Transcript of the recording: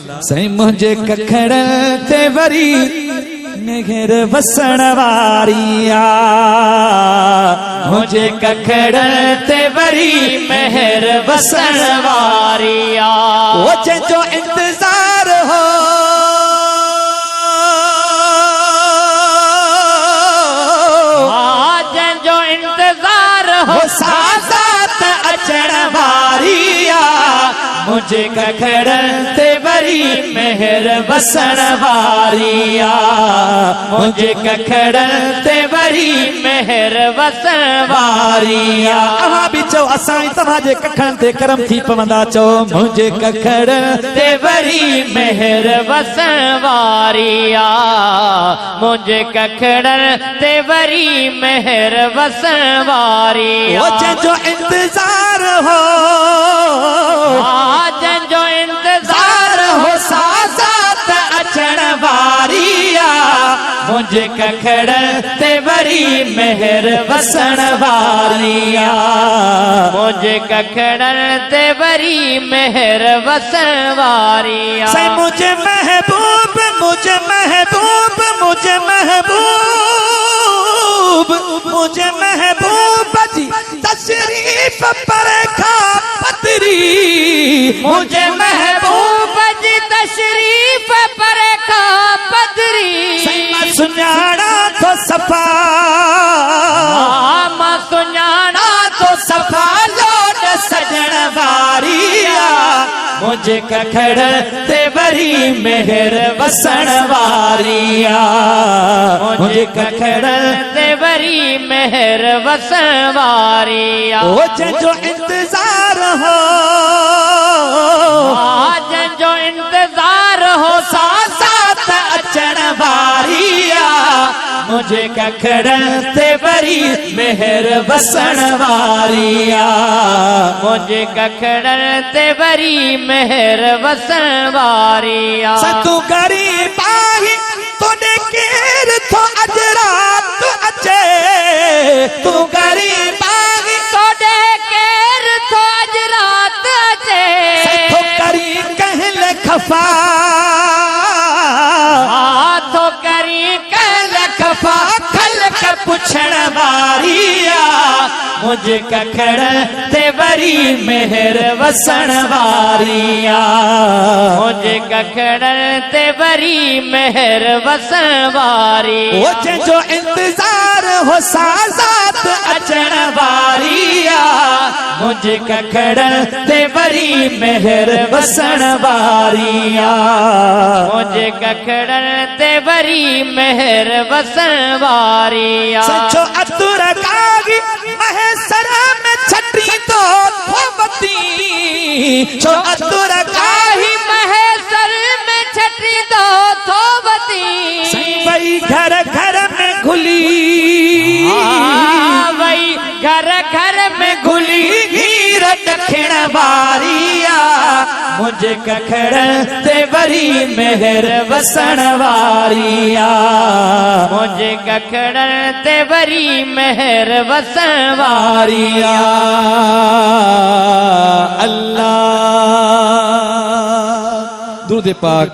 सही मुझे कखड़ ते वरी मेहर वसण वारिया मुझे कखड़ ते वरी मेहर वसण वारिया वो जो इंतजार हो जो इंतजार हो साथ अचण वारिया मुझे कखड़ ते वरी मेहर वसण वारिया मुझे कखड़ ते वरी मेहर वसण वारिया अवां भी चो असां तव्हांजे कखड़नि ते करम थी पवंदा चो मुझे कखड़ ते वरी मेहर वसण वारिया मुझे कखड़ ते वरी मेहर वसण वारिया जो इंतजार हो जो इंतजार हो साथ अचण वारिया मुझे कखड़ ते वरी मेहर वसण वारिया मुझे कखड़ ते वरी मेहर वसण वारिया मुझे महबूब मुझे महबूब मुझे महबूब मुझे महबूब जी तशरीफ पर खा पतरी मुझे महबूब जी तशरीफ पर खा पतरी सुनाना तो सफा मां सुनाना तो सफा लोट सजण वारिया मुझे कखड़ ते वरी मेहर वसण वारिया मुझे कखड़ ते वरी मेहर वसण वारिया वो जो इंतजार हो जो इंतजार हो साथ अचण वारिया मुझे कखड़ ते वरी मेहर वसण वारिया मुझे कखड़ ते वरी मेहर वसण वारिया तू गरीब आही तोने केर थो अजरात अचे तू गरीब आही तोने केर थो अजरात अचे तो करी कहल खफा तो करी कहल खफा खलक पुछण वारिया मुझे कखड़ ते वरी मेहर वसण वारिया मुझे कखड़ ते वरी मेहर वसण वारिया जो इंतजार हो साथ अचण वारिया मुझे कखड़ ते वरी मेहर वसण वारिया मुझे कखड़ ते वरी मेहर वसण वारिया सचो अतुर कागी महेसर में छठी तो थोबती जो अतुर कागी महेसर में छठी तो थोबती वही घर घर में घुली वही घर घर में घुली हीर दक्षिण वारिया मुझे कखड़ ते वरी मेहर वसण वारिया मुझे कखड़ ते वरी मेहर वसण वारिया अल्लाह दुरूद पाक